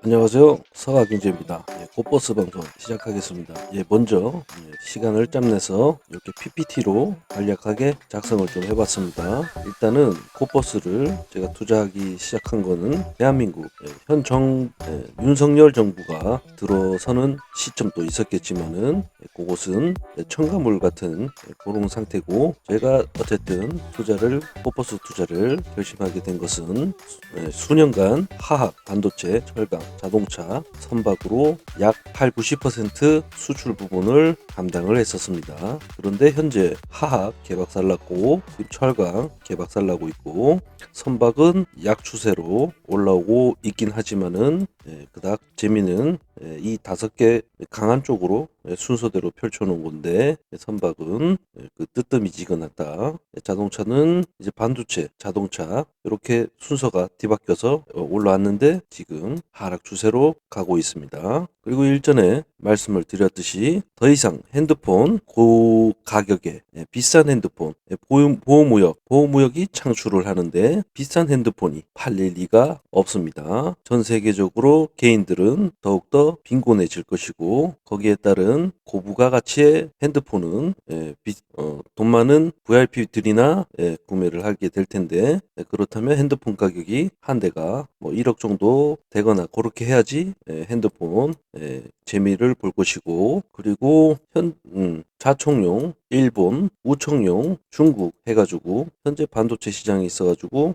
안녕하세요. 서가경제입니다. 꽃버스 방송 시작하겠습니다. 먼저 시간을 짬내서 이렇게 PPT로 간략하게 작성을 좀 해봤습니다. 일단은 꽃버스를 제가 투자하기 시작한 거는 대한민국 윤석열 정부가 들어서는 시점도 있었겠지만은 그곳은 첨가물 같은 그런 상태고, 제가 어쨌든 꽃버스 투자를 결심하게 된 것은 수년간 화학, 반도체, 철강, 자동차, 선박으로 약 8, 90% 수출 부분을 담당을 했었습니다. 그런데 현재 화학 개박살 났고, 철강 개박살 나고 있고, 선박은 약 추세로 올라오고 있긴 하지만은 그닥 재미는 이 5개 강한 쪽으로 순서대로 펼쳐놓은 건데, 선박은 그 뜨뜻미지근하다. 자동차는 이제 반도체, 자동차 이렇게 순서가 뒤바뀌어서 올라왔는데 지금 하락 추세로 가고 있습니다. 그리고 일전에 말씀을 드렸듯이 더 이상 핸드폰 고가격에 비싼 핸드폰 보호무역이 창출을 하는데 비싼 핸드폰이 팔릴 리가 없습니다. 전 세계적으로 개인들은 더욱더 빈곤해질 것이고, 거기에 따른 고부가 가치의 핸드폰은 돈 많은 VIP들이나 구매를 하게 될 텐데, 그렇다면 핸드폰 가격이 한 대가 뭐 1억 정도 되거나 그렇게 해야지 핸드폰 재미를 볼 것이고, 그리고 자총용 일본, 우총용 중국 해가지고 현재 반도체 시장이 있어가지고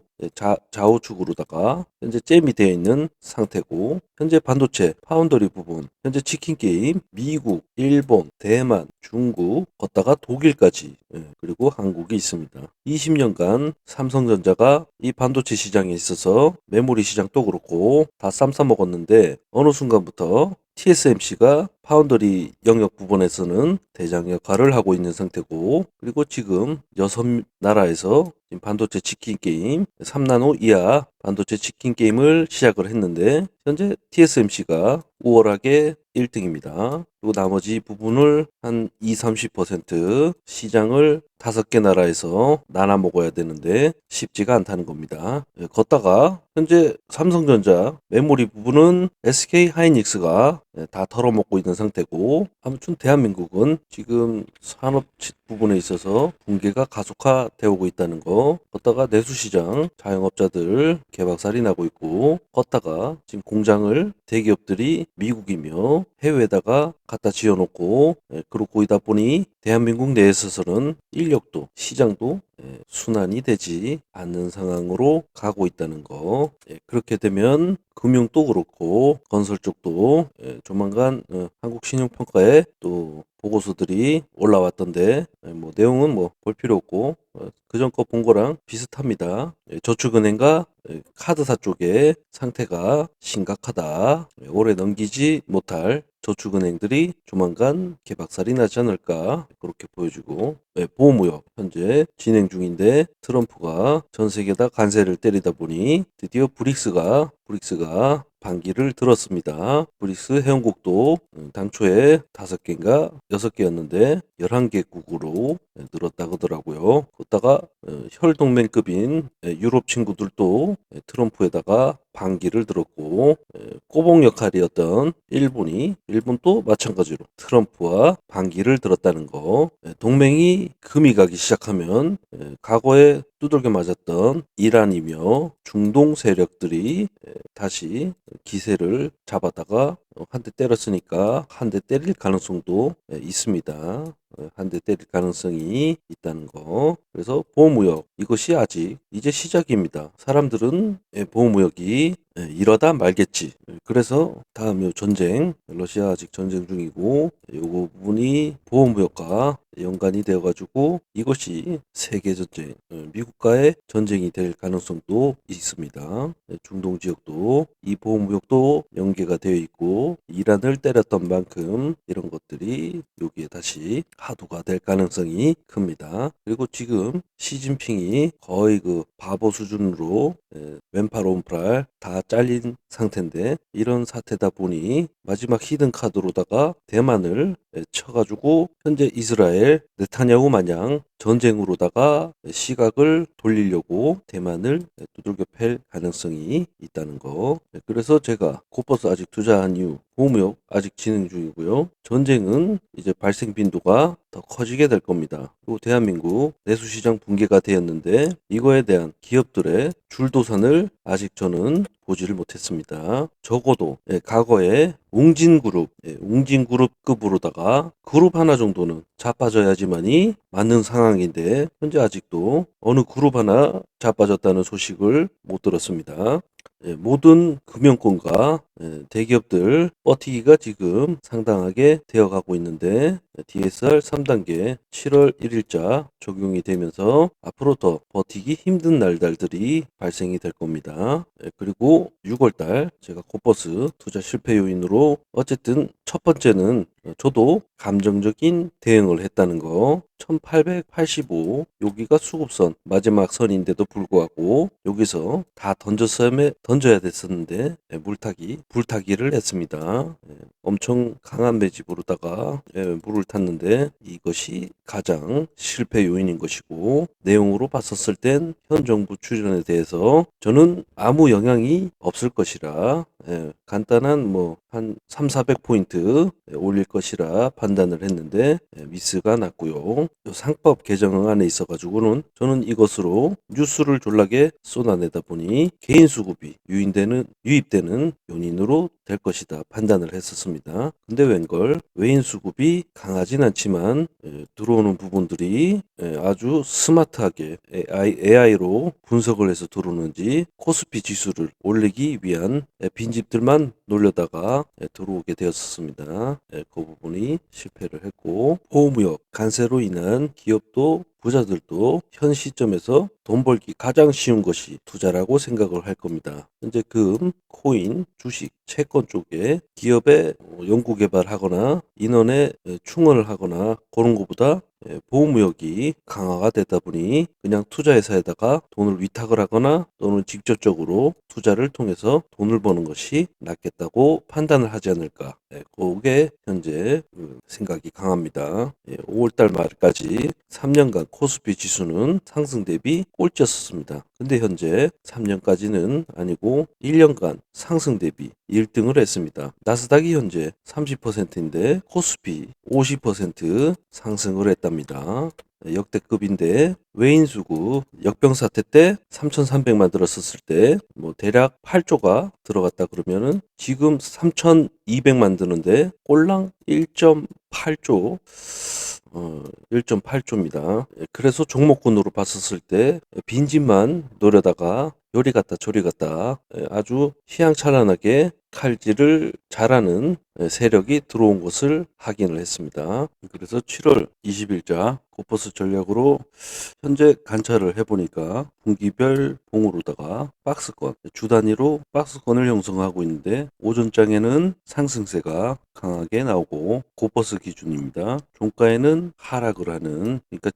좌우측으로다가 현재 잼이 되어 있는 상태고, 현재 반도체 파운더리 부분, 현재 치킨 게임 미국, 일본, 대만, 중국, 걷다가 독일까지, 그리고 한국이 있습니다. 20년간 삼성전자가 이 반도체 시장에 있어서 메모리 시장도 그렇고 다 쌈 싸먹었는데, 어느 순간부터 TSMC가 파운더리 영역 부분에서는 대장 역할을 하고 있는 상태고, 그리고 지금 6나라에서 반도체 치킨 게임 3나노 이하 반도체 치킨 게임을 시작을 했는데, 현재 TSMC가 우월하게 1등입니다. 그리고 나머지 부분을 한 2, 30% 시장을 5개 나라에서 나눠 먹어야 되는데 쉽지가 않다는 겁니다. 걷다가 현재 삼성전자 메모리 부분은 SK 하이닉스가 다 털어먹고 있는 상태고, 아무튼 대한민국은 지금 산업 부분에 있어서 붕괴가 가속화되어 오고 있다는 거, 걷다가 내수시장 자영업자들 개박살이 나고 있고, 걷다가 지금 공장을 대기업들이 미국이며 해외에다가 갖다 지어놓고 그러고 있다 보니 대한민국 내에서는 인력도 시장도 순환이 되지 않는 상황으로 가고 있다는 거. 그렇게 되면 금융도 그렇고 건설 쪽도 조만간 한국신용평가에 또 보고서들이 올라왔던데, 뭐 내용은 뭐 볼 필요 없고 그전 거 본 거랑 비슷합니다. 저축은행과 카드사 쪽의 상태가 심각하다. 오래 넘기지 못할 저축은행들이 조만간 개박살이 나지 않을까 그렇게 보여주고, 보호무역 현재 진행 중인데 트럼프가 전 세계에다 관세를 때리다 보니 드디어 브릭스가 반기를 들었습니다. 브릭스 회원국도 당초에 5개인가 6개였는데 11개국으로 늘었다 그러더라고요. 그러다가 혈동맹급인 유럽 친구들도 트럼프에다가 반기를 들었고, 꼬봉 역할이었던 일본도 마찬가지로 트럼프와 반기를 들었다는 거. 동맹이 금이 가기 시작하면 과거에 두들겨 맞았던 이란이며 중동 세력들이 다시 기세를 잡았다가 한 대 때렸으니까 한 대 때릴 가능성도 있습니다. 한 대 때릴 가능성이 있다는 거. 그래서 보호무역 이것이 아직 이제 시작입니다. 사람들은 보호무역이 이러다 말겠지. 그래서 다음 요 전쟁, 러시아 아직 전쟁 중이고 요거 부분이 보호무역과 연관이 되어가지고 이것이 세계전쟁, 미국과의 전쟁이 될 가능성도 있습니다. 중동 지역도 이 보호무역도 연계가 되어 있고, 이란을 때렸던 만큼 이런 것들이 여기에 다시 하도가 될 가능성이 큽니다. 그리고 지금 시진핑이 거의 그 바보 수준으로 왼팔 오른팔 다 잘린 상태인데, 이런 사태다 보니 마지막 히든 카드로다가 대만을 쳐가지고 현재 이스라엘 네타냐후 마냥 전쟁으로다가 시각을 돌리려고 대만을 두들겨 팰 가능성이 있다는 거. 그래서 제가 코퍼스 아직 투자한 이유, 보험무역 아직 진행 중이고요. 전쟁은 이제 발생 빈도가 더 커지게 될 겁니다. 그리고 대한민국 내수시장 붕괴가 되었는데 이거에 대한 기업들의 줄도산을 아직 저는 보지를 못했습니다. 적어도 과거에 웅진그룹급으로다가 그룹 하나 정도는 자빠져야지만이 맞는 상황인데 현재 아직도 어느 그룹 하나 자빠졌다는 소식을 못 들었습니다. 모든 금융권과 대기업들 버티기가 지금 상당하게 되어가고 있는데 DSR 3단계 7월 1일자 적용이 되면서 앞으로 더 버티기 힘든 날들이 발생이 될 겁니다. 그리고 6월달 제가 코퍼스 투자 실패 요인으로 어쨌든 첫 번째는 저도 감정적인 대응을 했다는 거. 1885 여기가 수급선 마지막 선인데도 불구하고 여기서 다 던져야 됐었는데 불타기를 했습니다. 엄청 강한 매집으로다가 물을 탔는데 이것이 가장 실패 요인인 것이고 내용으로 봤었을 땐 현 정부 출연에 대해서 저는 아무 영향이 없을 것이라 간단한 한 3, 400포인트 올릴 것이라 판단을 했는데 미스가 났고요. 상법 개정안에 있어가지고는 저는 이것으로 뉴스를 졸라게 쏟아내다 보니 개인 수급이 유입되는 요인으로 될 것이다 판단을 했었습니다. 근데 웬걸 외인 수급이 강하진 않지만 들어오는 부분들이 아주 스마트하게 AI로 분석을 해서 들어오는지 코스피 지수를 올리기 위한 빈집들만 놀려다가 들어오게 되었습니다. 그 부분이 실패를 했고 보호무역 관세로 인한 기업도 부자들도 현 시점에서 돈 벌기 가장 쉬운 것이 투자라고 생각을 할 겁니다. 현재 금, 코인, 주식, 채권 쪽에 기업에 연구 개발하거나 인원에 충원을 하거나 그런 것보다 보호무역이 강화가 되다 보니 그냥 투자회사에다가 돈을 위탁을 하거나 또는 직접적으로 투자를 통해서 돈을 버는 것이 낫겠다고 판단을 하지 않을까. 그게 현재 생각이 강합니다. 5월달 말까지 3년간 코스피 지수는 상승 대비 꼴찌였습니다. 근데 현재 3년까지는 아니고 1년간 상승 대비 1등을 했습니다. 나스닥이 현재 30%인데 코스피 50% 상승을 했답니다. 역대급인데 외인 수급 역병 사태 때 3,300만 들었었을 때 대략 8조가 들어갔다 그러면은 지금 3,200만 드는데 꼴랑 1.8조 1.8조입니다. 그래서 종목군으로 봤었을 때 빈집만 노려다가 요리 갔다 저리 갔다 아주 휘황찬란하게 칼질을 잘하는 세력이 들어온 것을 확인을 했습니다. 그래서 7월 20일자 코퍼스 전략으로 현재 관찰을 해보니까 분기별 봉으로다가 박스권 주 단위로 박스권을 형성하고 있는데 오전장에는 상승세가 강하게 나오고 코퍼스 기준입니다. 종가에는 하락을 하는 그러니까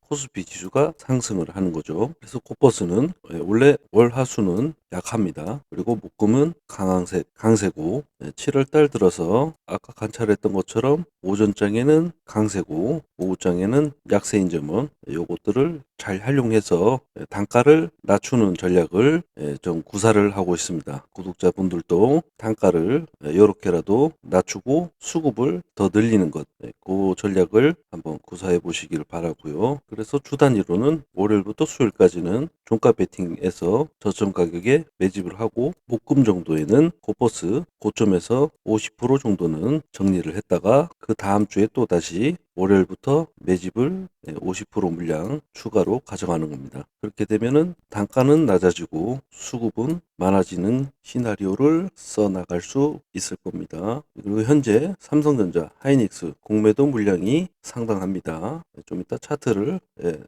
코스피 지수가 상승을 하는 거죠. 그래서 코퍼스는 원래 월화수는 약합니다. 그리고 목금은 강세고 7월달 들어서 아까 관찰했던 것처럼 오전장에는 강세고 오후장에는 약세인 점은 요것들을 잘 활용해서 단가를 낮추는 전략을 좀 구사를 하고 있습니다. 구독자분들도 단가를 이렇게라도 낮추고 수급을 더 늘리는 것, 그 전략을 한번 구사해 보시길 바라고요. 그래서 주 단위로는 월요일부터 수요일까지는 종가 베팅에서 저점 가격에 매집을 하고 목금 정도에는 코퍼스 고점에서 50% 정도는 정리를 했다가 그 다음 주에 또 다시 월요일부터 매집을 50% 물량 추가로 가져가는 겁니다. 그렇게 되면은 단가는 낮아지고 수급은 많아지는 시나리오를 써나갈 수 있을 겁니다. 그리고 현재 삼성전자, 하이닉스 공매도 물량이 상당합니다. 좀 이따 차트를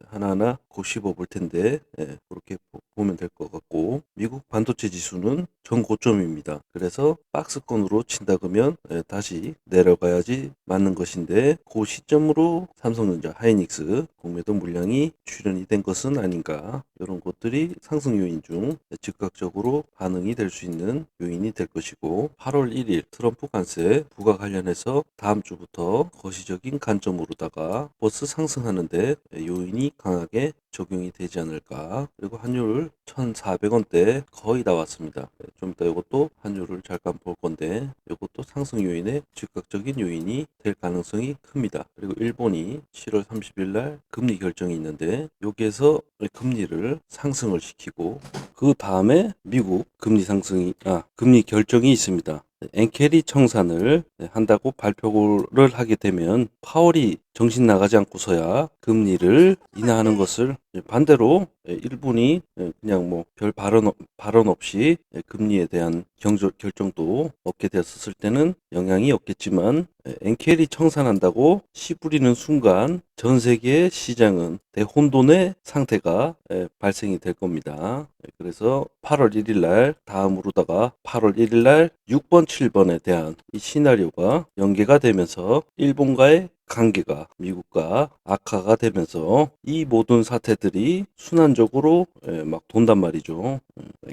하나하나 곱씹어 볼 텐데 그렇게 보면 될 것 같고, 미국 반도체 지수는 전 고점입니다. 그래서 박스권으로 친다 그러면 다시 내려가야지 맞는 것인데, 그 시점으로 삼성전자, 하이닉스 공매도 물량이 출현이 된 것은 아닌가, 이런 것들이 상승 요인 중 즉각적으로 반응이 될 수 있는 요인이 될 것이고, 8월 1일 트럼프 관세 부과 관련해서 다음 주부터 거시적인 관점으로다가 버스 상승하는데 요인이 강하게 적용이 되지 않을까. 그리고 환율 1,400원대 거의 다 왔습니다. 좀 이따 이것도 환율을 잠깐 볼 건데, 이것도 상승 요인의 즉각적인 요인이 될 가능성이 큽니다. 그리고 일본이 7월 30일 날 금리 결정이 있는데, 여기에서 금리를 상승을 시키고, 그 다음에 미국 금리 결정이 있습니다. 엔캐리 청산을 한다고 발표를 하게 되면 파월이 정신 나가지 않고서야 금리를 인하하는 것을, 반대로 일본이 그냥 뭐 별 발언 없이 금리에 대한 결정도 얻게 되었을 때는 영향이 없겠지만, 엔캐리 청산한다고 씨 부리는 순간 전 세계의 시장은 대혼돈의 상태가 발생이 될 겁니다. 그래서 8월 1일 날 다음으로다가 8월 1일 날 6번, 7번에 대한 이 시나리오가 연계가 되면서 일본과의 관계가 미국과 악화가 되면서 이 모든 사태들이 순환적으로 막 돈단 말이죠.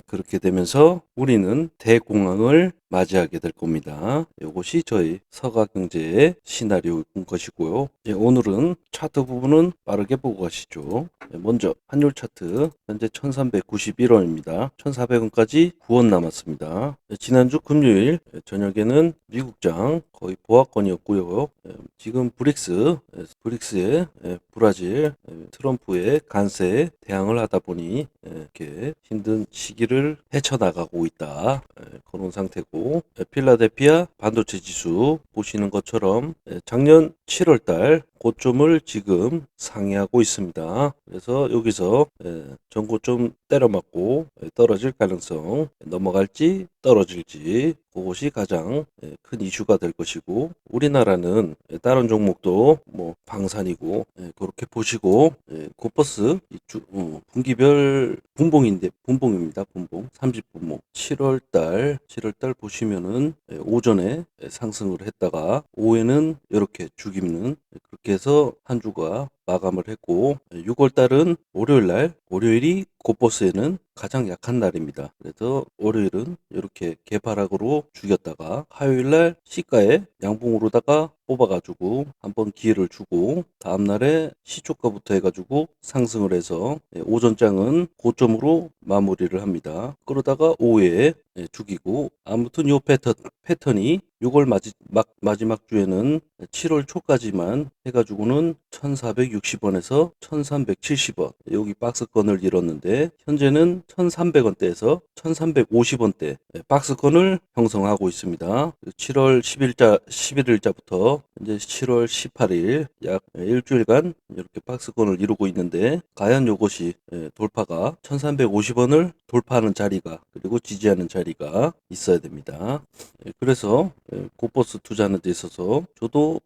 그렇게 되면서 우리는 대공황을 맞이하게 될 겁니다. 이것이 저희 서가경제의 시나리오인 것이고요. 오늘은 차트 부분은 빠르게 보고 가시죠. 먼저 환율 차트, 현재 1391원입니다. 1400원까지 9원 남았습니다. 지난주 금요일 저녁에는 미국장 거의 보합권이었고요. 지금 브릭스의 브라질, 트럼프의 관세에 대항을 하다 보니 이렇게 힘든 시기를 헤쳐나가고 있다, 그런 상태고, 필라델피아 반도체 지수 보시는 것처럼 작년 7월달 고점을 지금 상회하고 있습니다. 그래서 여기서 전고점 때려맞고 떨어질 가능성, 넘어갈지 떨어질지, 그것이 가장 큰 이슈가 될 것이고, 우리나라는 다른 종목도 뭐 방산이고 그렇게 보시고, 코퍼스 분기별 분봉입니다. 분봉 30분봉 7월달 보시면은 오전에 상승을 했다가 오후에는 이렇게 죽입는, 그렇게 해서 한 주가 마감을 했고, 6월 달은 월요일이 코퍼스에는 가장 약한 날입니다. 그래서 월요일은 이렇게 개파락으로 죽였다가 화요일 날 시가에 양봉으로다가 뽑아가지고 한번 기회를 주고, 다음날에 시초가부터 해가지고 상승을 해서 오전장은 고점으로 마무리를 합니다. 그러다가 오후에 죽이고, 아무튼 이 패턴이 6월 마지막 주에는 7월 초까지만 해가지고는 1460원에서 1370원 여기 박스권을 잃었는데, 현재는 1300원대에서 1350원대 박스권을 형성하고 있습니다. 7월 11일자부터 이제 7월 18일 약 일주일간 이렇게 박스권을 이루고 있는데, 과연 이것이 돌파가 1350원을 돌파하는 자리가, 그리고 지지하는 자리가 있어야 됩니다. 그래서 고버스 투자하는 데 있어서 저도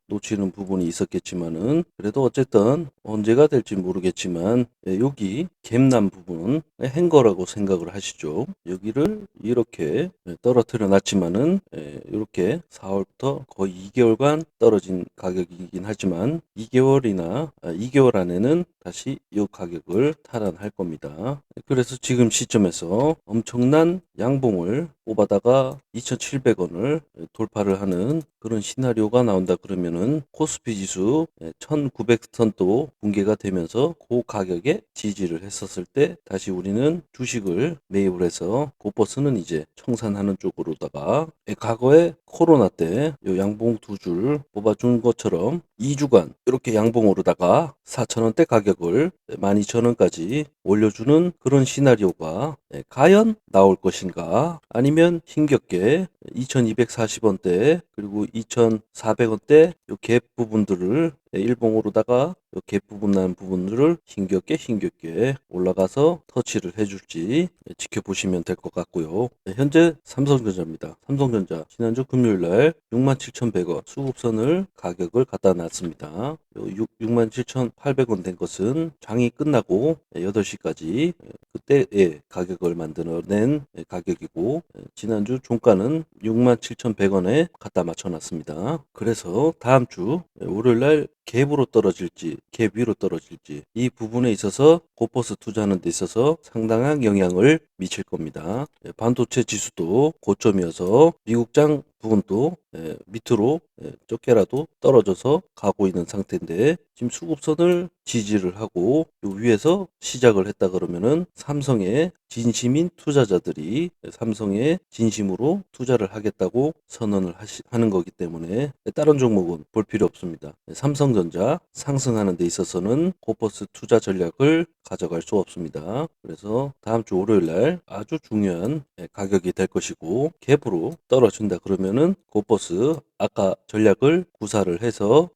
놓치는 부분이 있었겠지만은, 그래도 어쨌든 언제가 될지 모르겠지만 여기 갭난 부분 행거라고 생각을 하시죠. 여기를 이렇게 떨어뜨려 놨지만은 이렇게 4월부터 거의 2개월간 떨어진 가격이긴 하지만 2개월 안에는 다시 이 가격을 탈환할 겁니다. 그래서 지금 시점에서 엄청난 양봉을 뽑아다가 2,700원을 돌파를 하는 그런 시나리오가 나온다 그러면은 코스피 지수 1900선도 붕괴가 되면서 그 가격에 지지를 했었을 때 다시 우리는 주식을 매입을 해서 고버스는 이제 청산하는 쪽으로다가, 과거에 코로나 때 요 양봉 두 줄 뽑아준 것처럼 2주간 이렇게 양봉으로다가 4,000원대 가격을 12,000원까지 올려주는 그런 시나리오가 과연 나올 것인가, 아니면 힘겹게 2,240원대 그리고 2,400원대 요 갭 부분들을 일봉으로다가 갭 부분 나는 부분들을 힘겹게 올라가서 터치를 해줄지 지켜보시면 될 것 같고요. 현재 삼성전자입니다. 삼성전자 지난주 금요일날 67,100원 수급선을 가격을 갖다 놨습니다. 67,800원 된 것은 장이 끝나고 8시까지 그때의 가격을 만들어낸 가격이고, 지난주 종가는 67,100원에 갖다 맞춰놨습니다. 그래서 다음 주 월요일날 갭으로 떨어질지 갭 위로 떨어질지 이 부분에 있어서 고퍼스 투자하는 데 있어서 상당한 영향을 미칠 겁니다. 반도체 지수도 고점이어서 미국장 부분도 밑으로 적게라도 떨어져서 가고 있는 상태인데, 지금 수급선을 지지를 하고 요 위에서 시작을 했다 그러면은 삼성의 진심인 투자자들이 삼성에 진심으로 투자를 하겠다고 선언을 하는 거기 때문에 다른 종목은 볼 필요 없습니다. 삼성전자 상승하는 데 있어서는 고퍼스 투자 전략을 가져갈 수 없습니다. 그래서 다음 주 월요일 날 아주 중요한 가격이 될 것이고, 갭으로 떨어진다 그러면은 고퍼스 아까 전략을 구사를 해서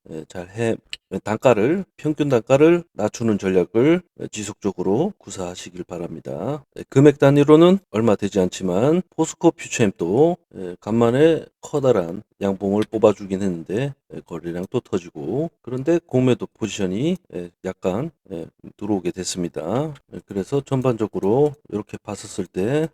평균 단가를 낮추는 전략을 지속적으로 구사하시길 바랍니다. 금액 단위로는 얼마 되지 않지만 포스코 퓨처엠도 간만에 커다란 양봉을 뽑아주긴 했는데 거래량 또 터지고, 그런데 공매도 포지션이 약간 들어오게 됐습니다. 그래서 전반적으로 이렇게 봤었을 때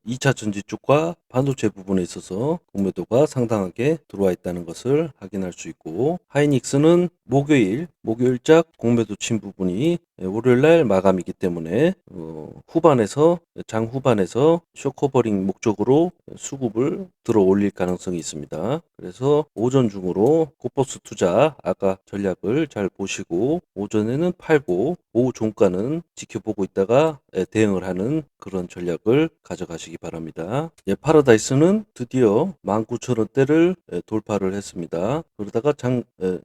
2차 전지 쪽과 반도체 부분에 있어서 공매도가 상당하게 들어와 있다는 것을 확인할 수 있고, 하이닉스는 목요일작 공매도 친 부분이 월요일날 마감이기 때문에 장 후반에서 쇼커버링 목적으로 수급을 들어 올릴 가능성이 있습니다. 그래서 오전 중으로 고퍼스 투자 아까 전략을 잘 보시고 오전에는 팔고 오후 종가는 지켜보고 있다가 대응을 하는 그런 전략을 가져가시기 바랍니다. 파라다이스는 드디어 19,000원대를 돌파를 했습니다. 그러다가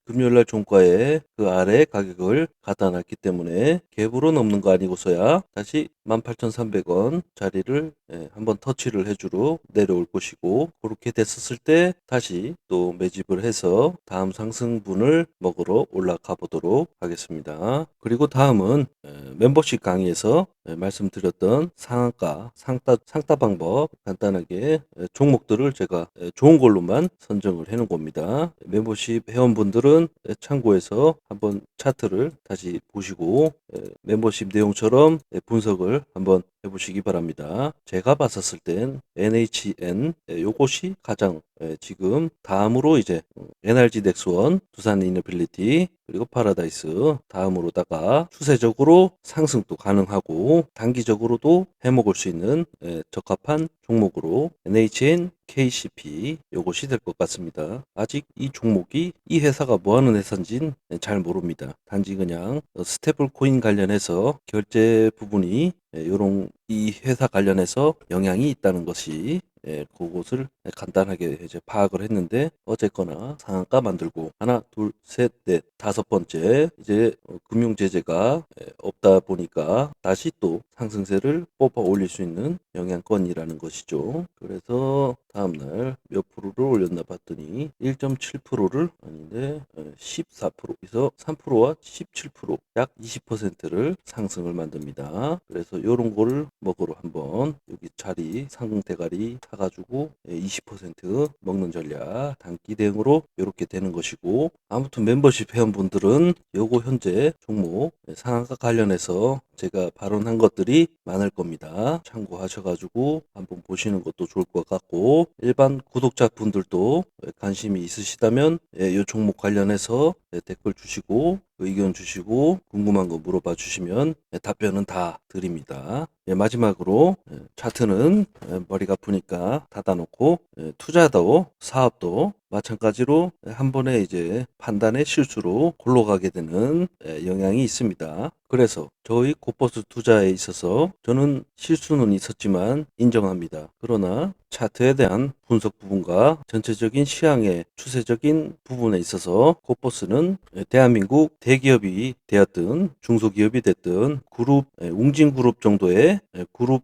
금요일날 종가에 그 아래 가격을 갖다 놨기 때문에 갭으로 넘는 거 아니고서야 다시 18,300원 자리를 한번 터치를 해주러 내려올 것이고, 그렇게 됐었을 때 다시 또 매집을 해서 다음 상승분을 먹으러 올라가 보도록 하겠습니다. 그리고 다음은 멤버십 강의에서 말씀드렸던 상한가 상따 방법 간단하게 종목들을 제가 좋은 걸로만 선정을 해 놓은 겁니다. 멤버십 회원분들은 참고해서 한번 차트를 다시 보시고 멤버십 내용처럼 분석을 한번 해보시기 바랍니다. 제가 봤었을 땐 NHN 요것이 가장 지금 다음으로 이제 NRG 넥스원, 두산 이너빌리티, 그리고 파라다이스 다음으로다가 추세적으로 상승도 가능하고 단기적으로도 해먹을 수 있는 적합한 종목으로 NHN KCP 요것이 될 것 같습니다. 아직 이 종목이 이 회사가 뭐하는 회사인지는 잘 모릅니다. 단지 그냥 스테이블 코인 관련해서 결제 부분이 요런 이 회사 관련해서 영향이 있다는 것이 그것을 간단하게 이제 파악을 했는데, 어쨌거나 상한가 만들고 하나 둘 셋 넷 다섯 번째 이제 금융 제재가 없다 보니까 다시 또 상승세를 뽑아 올릴 수 있는 영향권이라는 것이죠. 그래서 다음날 몇 프로를 올렸나 봤더니 1.7%를 아닌데 14%에서 3%와 17%약 20%를 상승을 만듭니다. 그래서 요런 거를 먹으러 한번 여기 자리 상승 대가리 사가지고 20% 먹는 전략 단기 대응으로 이렇게 되는 것이고, 아무튼 멤버십 회원분들은 요거 현재 종목 상한가 관련해서 제가 발언한 것들이 많을 겁니다. 참고하셔가지고 한번 보시는 것도 좋을 것 같고, 일반 구독자분들도 관심이 있으시다면 이 종목 관련해서 댓글 주시고 의견 주시고 궁금한 거 물어봐 주시면 답변은 다 드립니다. 마지막으로 차트는 머리가 아프니까 닫아놓고, 투자도 사업도 마찬가지로 한 번에 이제 판단의 실수로 골로 가게 되는 영향이 있습니다. 그래서 저희 고버스 투자에 있어서 저는 실수는 있었지만 인정합니다. 그러나 차트에 대한 분석 부분과 전체적인 시황의 추세적인 부분에 있어서 고버스는 대한민국 대기업이 되었든 중소기업이 됐든 웅진그룹 정도의 그룹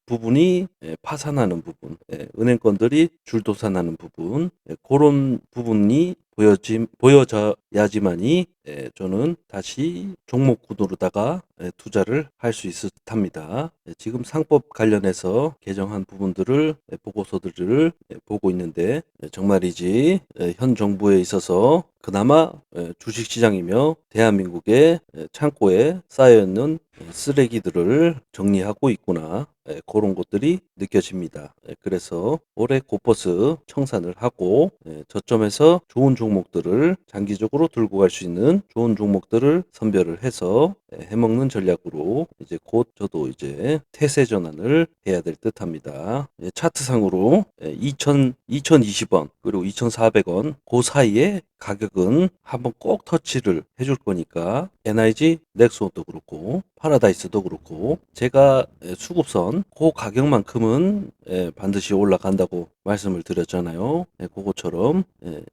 부분이 파산하는 부분, 은행권들이 줄도산하는 부분, 그런 부분이 보여져야지만이 저는 다시 종목군으로다가 투자를 할 수 있을 듯합니다. 지금 상법 관련해서 개정한 부분들을 보고서들을 보고 있는데 정말이지 현 정부에 있어서 그나마 주식시장이며 대한민국의 창고에 쌓여있는 쓰레기들을 정리하고 있구나. 그런 것들이 느껴집니다. 그래서 올해 곧버스 청산을 하고 저점에서 좋은 종목들을 장기적으로 들고 갈 수 있는 좋은 종목들을 선별을 해서 해먹는 전략으로 이제 곧 저도 이제 태세 전환을 해야 될 듯합니다. 차트상으로 2020원 그리고 2,400원 그 사이에 가격은 한번 꼭 터치를 해줄 거니까 NIG 넥스원도 그렇고 파라다이스도 그렇고 제가 수급선 그 가격만큼은 반드시 올라간다고 말씀을 드렸잖아요. 그거처럼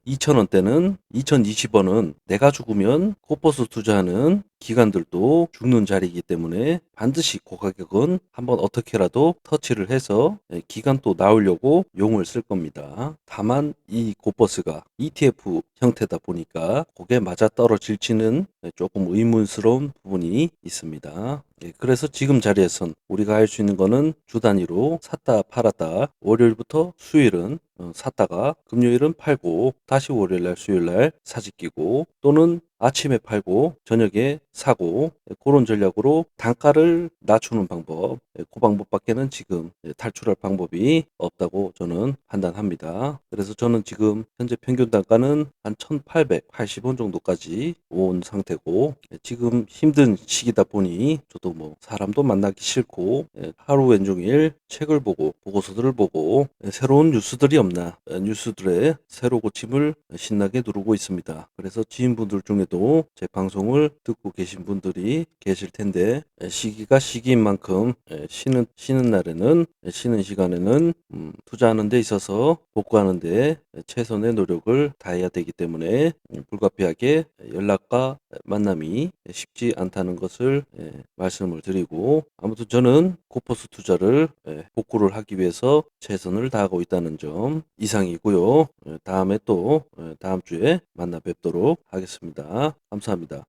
2,000원대는 2,020원은 내가 죽으면 코버스 투자하는 기관들도 죽는 자리이기 때문에 반드시 그 가격은 한번 어떻게라도 터치를 해서 기간 또 나오려고 용을 쓸 겁니다. 다만 이 곧버스가 ETF 형태다 보니까 그게 맞아 떨어질지는 조금 의문스러운 부분이 있습니다. 그래서 지금 자리에선 우리가 할 수 있는 거는 주 단위로 샀다 팔았다 월요일부터 수요일은 샀다가 금요일은 팔고 다시 월요일날 수요일날 사지 끼고 또는 아침에 팔고 저녁에 사고 그런 전략으로 단가를 낮추는 방법 그 방법밖에는 지금 탈출할 방법이 없다고 저는 판단합니다. 그래서 저는 지금 현재 평균 단가는 한 1880원 정도까지 온 상태고 지금 힘든 시기다 보니 저도 뭐 사람도 만나기 싫고 하루 왼종일 책을 보고 보고서들을 보고 새로운 뉴스들이 없나 뉴스들의 새로 고침을 신나게 누르고 있습니다. 그래서 지인분들 중에도 제 방송을 듣고 계신 분들이 계실 텐데 시기가 시기인 만큼 쉬는 날에는 쉬는 시간에는 투자하는 데 있어서 복구하는 데 최선의 노력을 다해야 되기 때문에 불가피하게 연락과 만남이 쉽지 않다는 것을 말씀을 드리고 아무튼 저는 코퍼스 투자를 복구를 하기 위해서 최선을 다하고 있다는 점 이상이고요. 다음에 또 다음 주에 만나 뵙도록 하겠습니다. 감사합니다.